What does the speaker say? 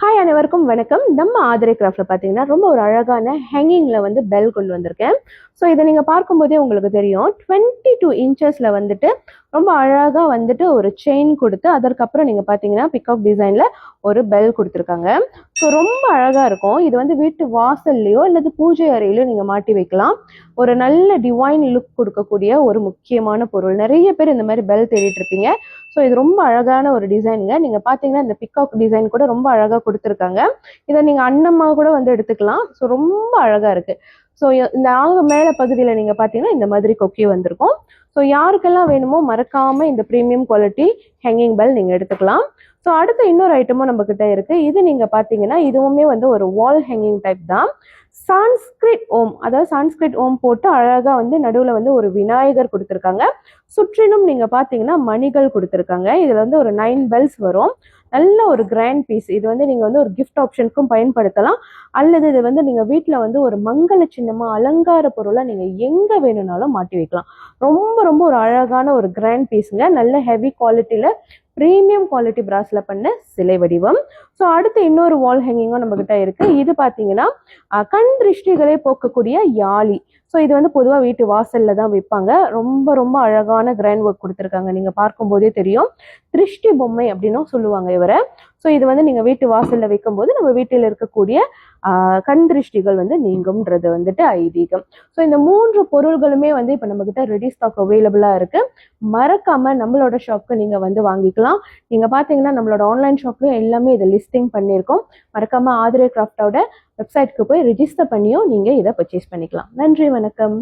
Hi அனைவருக்கும் வணக்கம். நம்ம ஆதிரை கிராஃப்ட்ல பார்த்தீங்கன்னா ரொம்ப ஒரு அழகான ஹேங்கிங்ல வந்து பெல் கொண்டு வந்திருக்கேன். ஸோ இதை நீங்கள் பார்க்கும்போதே உங்களுக்கு தெரியும் 22 இன்ச்சஸில் வந்துட்டு ரொம்ப அழகாக வந்துட்டு ஒரு செயின் கொடுத்து அதற்கப்புறம் நீங்கள் பார்த்தீங்கன்னா பிக்அப் டிசைனில் ஒரு பெல் கொடுத்துருக்காங்க. ஸோ ரொம்ப அழகாக இருக்கும். இது வந்து வீட்டு வாசல்லையோ அல்லது பூஜை அறையிலையோ நீங்கள் மாட்டி வைக்கலாம். ஒரு நல்ல டிவைன் லுக் கொடுக்கக்கூடிய ஒரு முக்கியமான பொருள். நிறைய பேர் இந்த மாதிரி பெல் தேடிட்டு இருப்பீங்க. ஸோ இது ரொம்ப அழகான ஒரு டிசைனுங்க. நீங்கள் பார்த்தீங்கன்னா இந்த பிக்காக் டிசைன் கூட ரொம்ப அழகாக கொடுத்துருக்காங்க. இதை நீங்கள் அன்னமாக கூட வந்து எடுத்துக்கலாம். ஸோ ரொம்ப அழகாக இருக்குது. ஸோ இந்த மேலே பகுதியில் நீங்கள் பார்த்தீங்கன்னா இந்த மாதிரி கொக்கி வந்திருக்கும். ஸோ யாருக்கெல்லாம் வேணுமோ மறக்காமல் இந்த ப்ரீமியம் குவாலிட்டி ஹேங்கிங் பெல் நீங்கள் எடுத்துக்கலாம். ஸோ அடுத்த இன்னொரு ஐட்டமும் நம்ம கிட்ட இருக்கு. இது நீங்க பாத்தீங்கன்னா இதுவுமே வந்து ஒரு வால் ஹேங்கிங் டைப் தான். சான்ஸ்கிரிட் ஓம், அதாவது சான்ஸ்கிரிட் ஓம் போட்டு அழகா வந்து நடுவில் வந்து ஒரு விநாயகர் கொடுத்துருக்காங்க. சுற்றிலும் நீங்க பாத்தீங்கன்னா மணிகள் கொடுத்துருக்காங்க. இதுல வந்து ஒரு 9 பெல்ஸ் வரும். நல்ல ஒரு கிராண்ட் பீஸ். இது வந்து நீங்க வந்து ஒரு கிஃப்ட் ஆப்ஷனுக்கும் பயன்படுத்தலாம். அல்லது இது வந்து நீங்க வீட்டுல வந்து ஒரு மங்கள சின்னமா அலங்கார பொருளை நீங்க எங்க வேணும்னாலும் மாட்டி வைக்கலாம். ரொம்ப ரொம்ப ஒரு அழகான ஒரு கிராண்ட் பீஸுங்க. நல்ல ஹெவி குவாலிட்டியில ப்ரீமியம் குவாலிட்டி பிராஸ்ல பண்ண சிலை வடிவம். ஸோ அடுத்து இன்னொரு வால் ஹேங்கிங்கும் நம்ம கிட்ட இருக்கு. இது பார்த்தீங்கன்னா கண் திருஷ்டிகளை போக்கக்கூடிய யாழி. ஸோ இது வந்து பொதுவாக வீட்டு வாசல்ல தான் வைப்பாங்க. ரொம்ப ரொம்ப அழகான கிராண்ட் ஒர்க் கொடுத்துருக்காங்க. நீங்க பார்க்கும்போதே தெரியும். திருஷ்டி பொம்மை அப்படின்னும் சொல்லுவாங்க இவரை. ஸோ இது வந்து நீங்க வீட்டு வாசல்ல வைக்கும்போது நம்ம வீட்டில் இருக்கக்கூடிய கண் திருஷ்டிகள் வந்து நீங்கும்ன்றது வந்துட்டு ஐதீகம். ஸோ இந்த 3 பொருள்களுமே வந்து இப்போ நம்ம கிட்ட ரெடி ஸ்டாக் அவைலபிளா இருக்கு. மறக்காம நம்மளோட ஷாப்க்கு நீங்க வந்து வாங்கிக்கலாம். நீங்க பாத்தீங்கன்னா நம்மளோட ஆன்லைன் ஷாப்லயும் எல்லாமே இதை லிஸ்டிங் பண்ணியிருக்கோம். மறக்காம ஆதிரை கிராஃப்டோட வெப்சைட்க்கு போய் ரிஜிஸ்டர் பண்ணியும் நீங்க இதை பர்ச்சேஸ் பண்ணிக்கலாம். நன்றி, வணக்கம்.